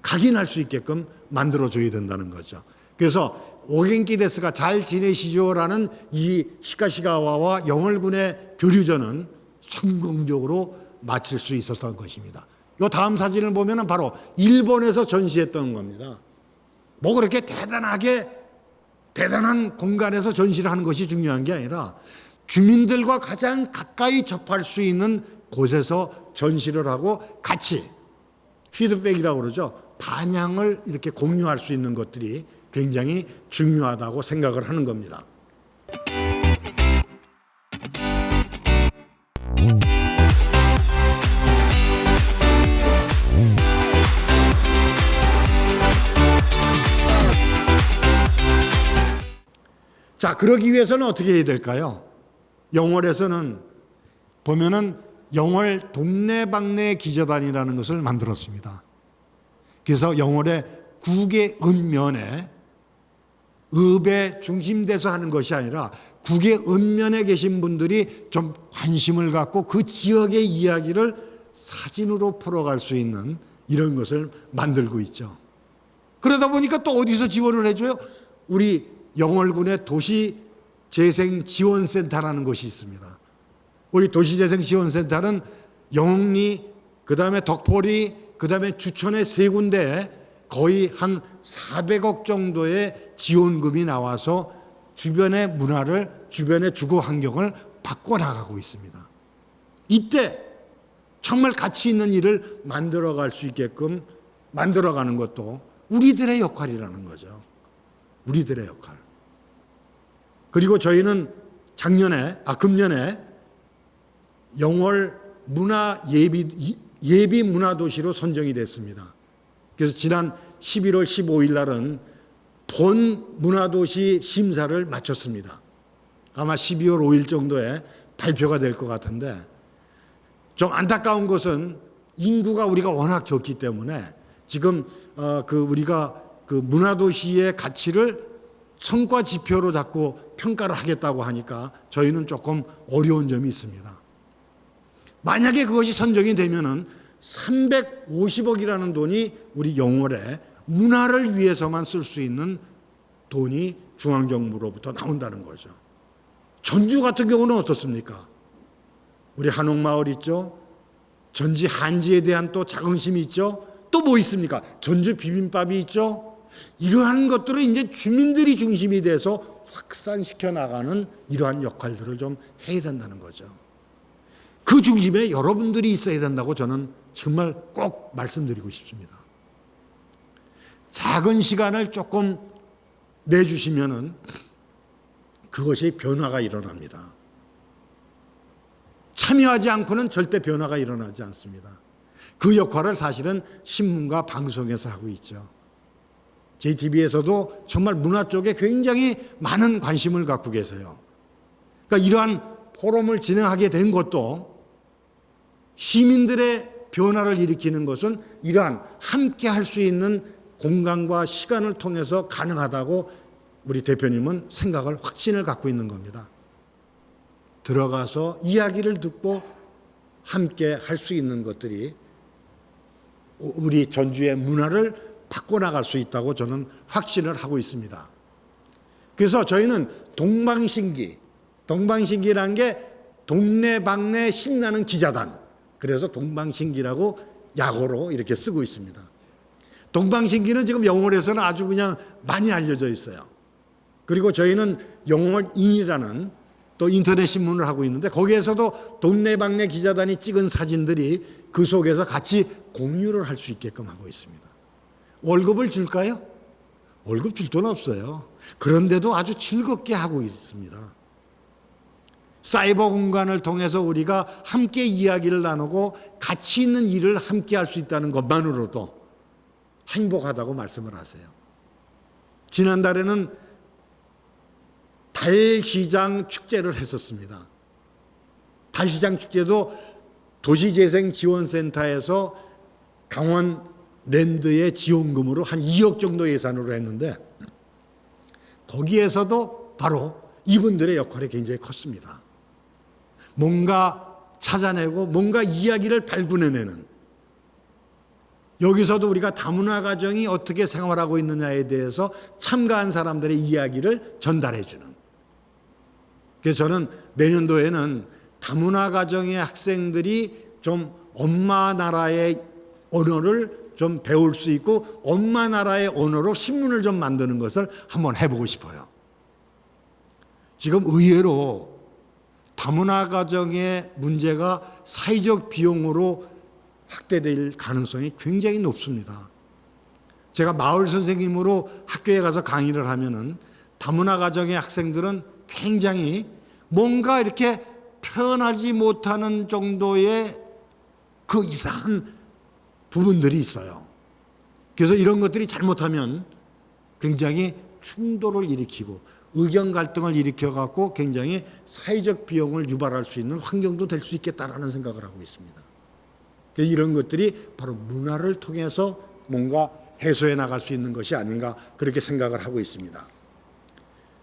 각인할 수 있게끔 만들어줘야 된다는 거죠. 그래서 오겐키 데스가 잘 지내시죠라는 이 시카시가와와 영월군의 교류전은 성공적으로 마칠 수 있었던 것입니다. 이 다음 사진을 보면 바로 일본에서 전시했던 겁니다. 뭐 그렇게 대단한 공간에서 전시를 하는 것이 중요한 게 아니라 주민들과 가장 가까이 접할 수 있는 곳에서 전시를 하고 같이 피드백이라고 그러죠. 반향을 이렇게 공유할 수 있는 것들이 굉장히 중요하다고 생각을 하는 겁니다. 자, 그러기 위해서는 어떻게 해야 될까요? 영월에서는 보면은 영월 동네방네 기저단이라는 것을 만들었습니다. 그래서 영월의 국의 읍면에 읍의 중심돼서 하는 것이 아니라 국의 읍면에 계신 분들이 좀 관심을 갖고 그 지역의 이야기를 사진으로 풀어갈 수 있는 이런 것을 만들고 있죠. 그러다 보니까 또 어디서 지원을 해줘요? 우리 영월군의 도시재생지원센터라는 것이 있습니다. 우리 도시재생지원센터는 영리, 그 다음에 덕포리, 그 다음에 주천의 세 군데에 거의 한 400억 정도의 지원금이 나와서 주변의 문화를, 주변의 주거 환경을 바꿔나가고 있습니다. 이때 정말 가치 있는 일을 만들어갈 수 있게끔 만들어가는 것도 우리들의 역할이라는 거죠. 우리들의 역할. 그리고 저희는 금년에 영월 문화 예비 문화도시로 선정이 됐습니다. 그래서 지난 11월 15일 날은 본 문화도시 심사를 마쳤습니다. 아마 12월 5일 정도에 발표가 될 것 같은데 좀 안타까운 것은 인구가 우리가 워낙 적기 때문에 지금 우리가 그 문화도시의 가치를 성과 지표로 자꾸 평가를 하겠다고 하니까 저희는 조금 어려운 점이 있습니다. 만약에 그것이 선정이 되면은 350억이라는 돈이 우리 영월에 문화를 위해서만 쓸 수 있는 돈이 중앙정부로부터 나온다는 거죠. 전주 같은 경우는 어떻습니까? 우리 한옥마을 있죠. 전지 한지에 대한 또 자긍심이 있죠. 또 뭐 있습니까? 전주 비빔밥이 있죠. 이러한 것들을 이제 주민들이 중심이 돼서 확산시켜 나가는 이러한 역할들을 좀 해야 된다는 거죠. 그 중심에 여러분들이 있어야 된다고 저는 정말 꼭 말씀드리고 싶습니다. 작은 시간을 조금 내주시면은 그것이 변화가 일어납니다. 참여하지 않고는 절대 변화가 일어나지 않습니다. 그 역할을 사실은 신문과 방송에서 하고 있죠. JTBC에서도 정말 문화 쪽에 굉장히 많은 관심을 갖고 계세요. 그러니까 이러한 포럼을 진행하게 된 것도 시민들의 변화를 일으키는 것은 이러한 함께 할 수 있는 공간과 시간을 통해서 가능하다고 우리 대표님은 생각을, 확신을 갖고 있는 겁니다. 들어가서 이야기를 듣고 함께 할 수 있는 것들이 우리 전주의 문화를 바꿔나갈 수 있다고 저는 확신을 하고 있습니다. 그래서 저희는 동방신기라는 게 동네방네 신나는 기자단, 그래서 동방신기라고 약어로 이렇게 쓰고 있습니다. 동방신기는 지금 영월에서는 아주 그냥 많이 알려져 있어요. 그리고 저희는 영월인이라는 또 인터넷 신문을 하고 있는데 거기에서도 동네방네 기자단이 찍은 사진들이 그 속에서 같이 공유를 할 수 있게끔 하고 있습니다. 월급을 줄까요? 월급 줄 돈 없어요. 그런데도 아주 즐겁게 하고 있습니다. 사이버 공간을 통해서 우리가 함께 이야기를 나누고 가치 있는 일을 함께 할 수 있다는 것만으로도 행복하다고 말씀을 하세요. 지난달에는 달시장 축제를 했었습니다. 달시장 축제도 도시재생지원센터에서 강원랜드의 지원금으로 한 2억 정도 예산으로 했는데 거기에서도 바로 이분들의 역할이 굉장히 컸습니다. 뭔가 찾아내고 뭔가 이야기를 발굴해내는, 여기서도 우리가 다문화 가정이 어떻게 생활하고 있느냐에 대해서 참가한 사람들의 이야기를 전달해주는. 그래서 저는 내년도에는 다문화 가정의 학생들이 좀 엄마 나라의 언어를 좀 배울 수 있고 엄마 나라의 언어로 신문을 좀 만드는 것을 한번 해보고 싶어요. 지금 의외로 다문화 가정의 문제가 사회적 비용으로 확대될 가능성이 굉장히 높습니다. 제가 마을 선생님으로 학교에 가서 강의를 하면은 다문화 가정의 학생들은 굉장히 뭔가 이렇게 표현하지 못하는 정도의 그 이상한 부분들이 있어요. 그래서 이런 것들이 잘못하면 굉장히 충돌을 일으키고 의견 갈등을 일으켜갖고 굉장히 사회적 비용을 유발할 수 있는 환경도 될 수 있겠다라는 생각을 하고 있습니다. 이런 것들이 바로 문화를 통해서 뭔가 해소해 나갈 수 있는 것이 아닌가 그렇게 생각을 하고 있습니다.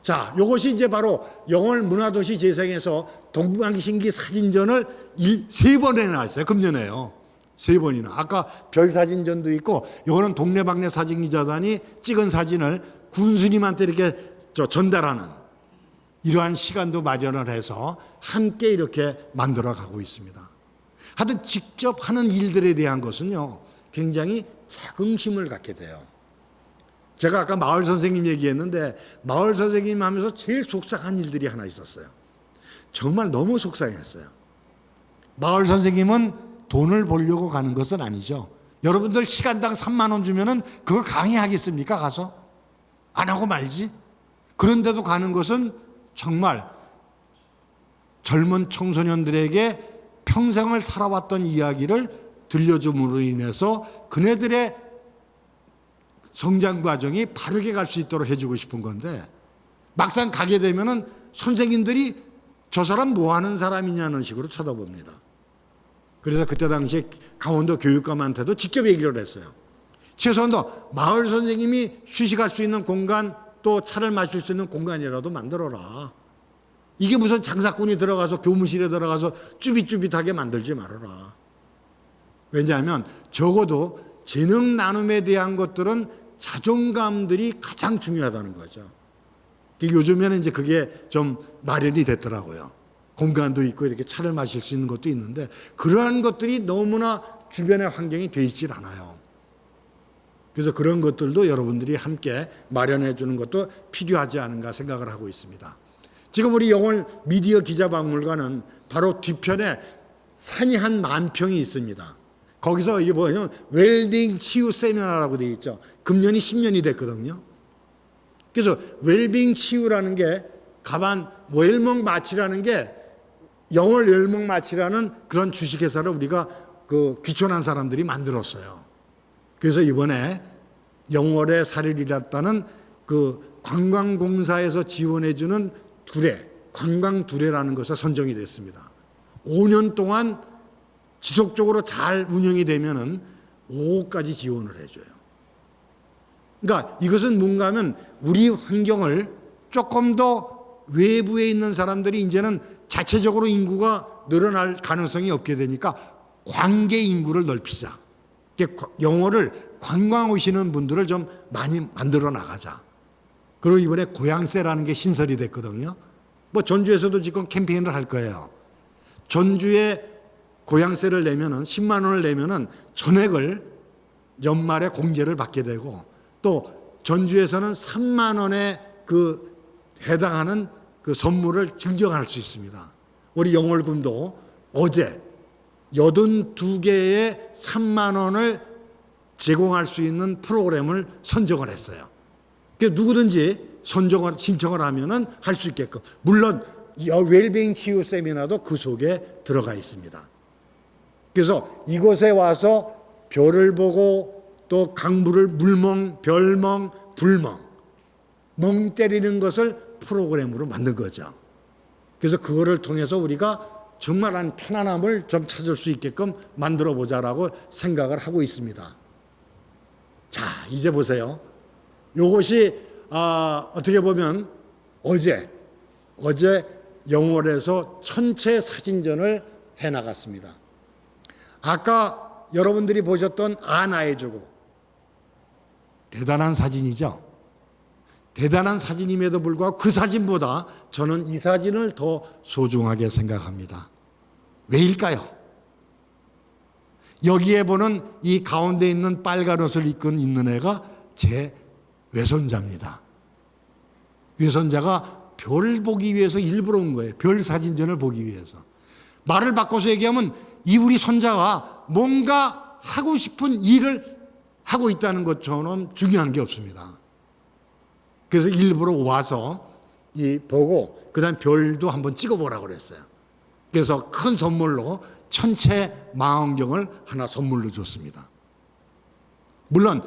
자, 이것이 이제 바로 영월 문화도시 재생에서 동방신기 사진전을 3번이나 했어요. 금년에요. 3번이나. 아까 별사진전도 있고 이거는 동네방네 사진기자단이 찍은 사진을 군수님한테 이렇게 전달하는 이러한 시간도 마련을 해서 함께 이렇게 만들어 가고 있습니다. 하여튼 직접 하는 일들에 대한 것은요 굉장히 자긍심을 갖게 돼요. 제가 아까 마을 선생님 얘기했는데 마을 선생님 하면서 제일 속상한 일들이 하나 있었어요. 정말 너무 속상했어요. 마을 선생님은 돈을 벌려고 가는 것은 아니죠. 여러분들 시간당 3만 원 주면은 그거 강의하겠습니까? 가서? 안 하고 말지. 그런데도 가는 것은 정말 젊은 청소년들에게 평생을 살아왔던 이야기를 들려줌으로 인해서 그네들의 성장 과정이 바르게 갈 수 있도록 해주고 싶은 건데 막상 가게 되면은 선생님들이 저 사람 뭐 하는 사람이냐는 식으로 쳐다봅니다. 그래서 그때 당시에 강원도 교육감한테도 직접 얘기를 했어요. 최소한도 마을 선생님이 휴식할 수 있는 공간 또 차를 마실 수 있는 공간이라도 만들어라. 이게 무슨 장사꾼이 들어가서 교무실에 들어가서 쭈빗쭈빗하게 만들지 말아라. 왜냐하면 적어도 재능 나눔에 대한 것들은 자존감들이 가장 중요하다는 거죠. 요즘에는 이제 그게 좀 마련이 됐더라고요. 공간도 있고 이렇게 차를 마실 수 있는 것도 있는데 그러한 것들이 너무나 주변의 환경이 돼 있질 않아요. 그래서 그런 것들도 여러분들이 함께 마련해 주는 것도 필요하지 않은가 생각을 하고 있습니다. 지금 우리 영월 미디어 기자박물관은 바로 뒤편에 산이 한 10,000평이 있습니다. 거기서 이게 뭐냐면 웰빙 치유 세미나라고 되어 있죠. 금년이 10년이 됐거든요. 그래서 웰빙 치유라는 게 가만 웰먹 마치라는 게 영월 웰먹 마치라는 그런 주식회사를 우리가 그 귀촌한 사람들이 만들었어요. 그래서 이번에 영월에 사례리랐다는 그 관광공사에서 지원해주는 두레, 관광두레라는 것에 선정이 됐습니다. 5년 동안 지속적으로 잘 운영이 되면은 5억까지 지원을 해줘요. 그러니까 이것은 뭔가 하면 우리 환경을 조금 더 외부에 있는 사람들이 이제는 자체적으로 인구가 늘어날 가능성이 없게 되니까 관계 인구를 넓히자. 영월을 관광 오시는 분들을 좀 많이 만들어 나가자. 그리고 이번에 고향세라는 게 신설이 됐거든요. 뭐 전주에서도 지금 캠페인을 할 거예요. 전주에 고향세를 내면은 10만 원을 내면은 전액을 연말에 공제를 받게 되고, 또 전주에서는 3만 원에 그 해당하는 그 선물을 증정할 수 있습니다. 우리 영월군도 어제 82개의 3만 원을 제공할 수 있는 프로그램을 선정을 했어요. 그래서 누구든지 신청을 하면은 할 수 있게끔. 물론 웰빙 치유 세미나도 그 속에 들어가 있습니다. 그래서 이곳에 와서 별을 보고 또 강물을 물멍, 별멍, 불멍, 멍 때리는 것을 프로그램으로 만든 거죠. 그래서 그거를 통해서 우리가 정말한 편안함을 좀 찾을 수 있게끔 만들어 보자라고 생각을 하고 있습니다. 자, 이제 보세요. 이것이 어떻게 보면 어제 영월에서 천체 사진전을 해나갔습니다. 아까 여러분들이 보셨던 아나해주고 대단한 사진이죠. 대단한 사진임에도 불구하고 그 사진보다 저는 이 사진을 더 소중하게 생각합니다. 왜일까요? 여기에 보는 이 가운데 있는 빨간 옷을 입고 있는 애가 제 외손자입니다. 외손자가 별 보기 위해서 일부러 온 거예요. 별 사진전을 보기 위해서. 말을 바꿔서 얘기하면 이 우리 손자가 뭔가 하고 싶은 일을 하고 있다는 것처럼 중요한 게 없습니다. 그래서 일부러 와서 보고 그다음 별도 한번 찍어보라고 그랬어요. 그래서 큰 선물로 천체 망원경을 하나 선물로 줬습니다. 물론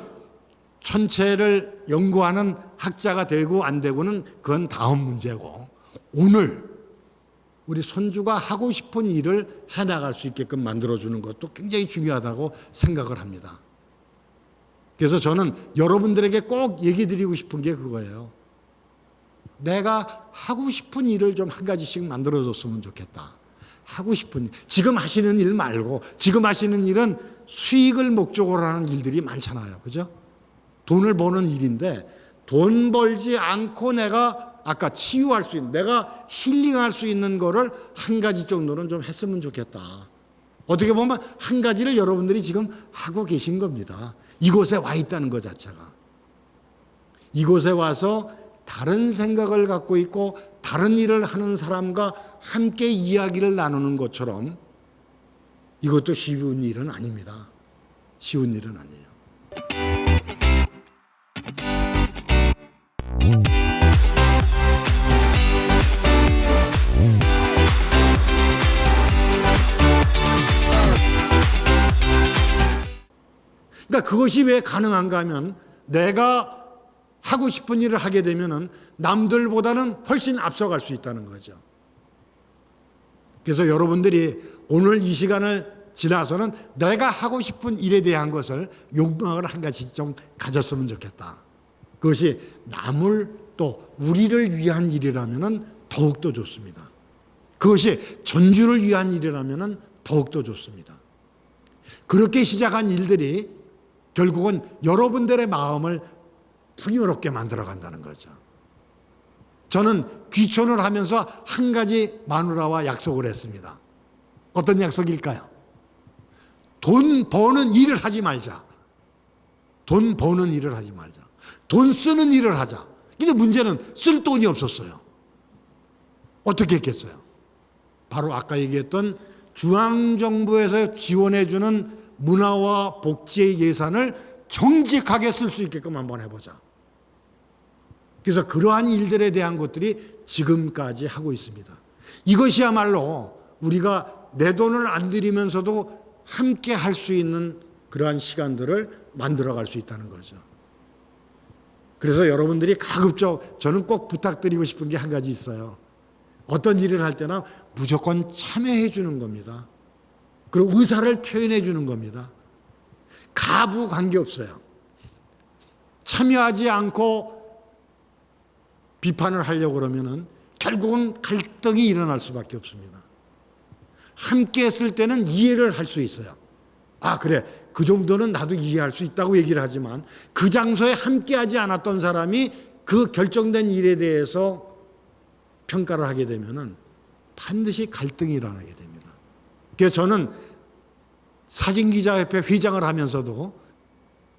천체를 연구하는 학자가 되고 안 되고는 그건 다음 문제고, 오늘 우리 손주가 하고 싶은 일을 해나갈 수 있게끔 만들어주는 것도 굉장히 중요하다고 생각을 합니다. 그래서 저는 여러분들에게 꼭 얘기 드리고 싶은 게 그거예요. 내가 하고 싶은 일을 좀 한 가지씩 만들어줬으면 좋겠다. 하고 싶은 일. 지금 하시는 일 말고, 지금 하시는 일은 수익을 목적으로 하는 일들이 많잖아요. 그죠? 돈을 버는 일인데, 돈 벌지 않고 내가 아까 치유할 수 있는, 내가 힐링할 수 있는 거를 한 가지 정도는 좀 했으면 좋겠다. 어떻게 보면 한 가지를 여러분들이 지금 하고 계신 겁니다. 이곳에 와 있다는 것 자체가. 이곳에 와서 다른 생각을 갖고 있고 다른 일을 하는 사람과 함께 이야기를 나누는 것처럼, 이것도 쉬운 일은 아닙니다. 쉬운 일은 아니에요. 그러니까 그것이 왜 가능한가 하면, 내가 하고 싶은 일을 하게 되면은 남들보다는 훨씬 앞서갈 수 있다는 거죠. 그래서 여러분들이 오늘 이 시간을 지나서는 내가 하고 싶은 일에 대한 것을 욕망을 한 가지 좀 가졌으면 좋겠다. 그것이 남을 또 우리를 위한 일이라면은 더욱더 좋습니다. 그것이 전주를 위한 일이라면은 더욱더 좋습니다. 그렇게 시작한 일들이 결국은 여러분들의 마음을 풍요롭게 만들어 간다는 거죠. 저는 귀촌을 하면서 한 가지 마누라와 약속을 했습니다. 어떤 약속일까요? 돈 버는 일을 하지 말자. 돈 버는 일을 하지 말자. 돈 쓰는 일을 하자. 근데 문제는 쓸 돈이 없었어요. 어떻게 했겠어요? 바로 아까 얘기했던 중앙정부에서 지원해주는 문화와 복지의 예산을 정직하게 쓸 수 있게끔 한번 해보자. 그래서 그러한 일들에 대한 것들이 지금까지 하고 있습니다. 이것이야말로 우리가 내 돈을 안 들이면서도 함께 할 수 있는 그러한 시간들을 만들어갈 수 있다는 거죠. 그래서 여러분들이 가급적 저는 꼭 부탁드리고 싶은 게 한 가지 있어요. 어떤 일을 할 때나 무조건 참여해 주는 겁니다. 그리고 의사를 표현해 주는 겁니다. 가부 관계없어요. 참여하지 않고 비판을 하려고 그러면은 결국은 갈등이 일어날 수밖에 없습니다. 함께 했을 때는 이해를 할 수 있어요. 아, 그래. 그 정도는 나도 이해할 수 있다고 얘기를 하지만, 그 장소에 함께 하지 않았던 사람이 그 결정된 일에 대해서 평가를 하게 되면은 반드시 갈등이 일어나게 됩니다. 그래서 저는 사진기자협회 회장을 하면서도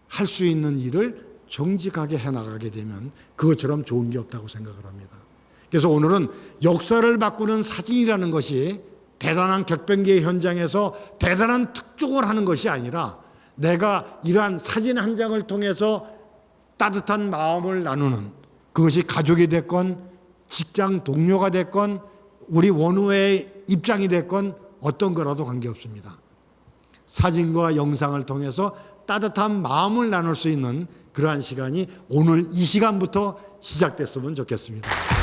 할 수 있는 일을 정직하게 해나가게 되면 그것처럼 좋은 게 없다고 생각을 합니다. 그래서 오늘은 역사를 바꾸는 사진이라는 것이 대단한 격변기의 현장에서 대단한 특종을 하는 것이 아니라 내가 이러한 사진 한 장을 통해서 따뜻한 마음을 나누는, 그것이 가족이 됐건 직장 동료가 됐건 우리 원우의 입장이 됐건 어떤 거라도 관계없습니다. 사진과 영상을 통해서 따뜻한 마음을 나눌 수 있는 그러한 시간이 오늘 이 시간부터 시작됐으면 좋겠습니다.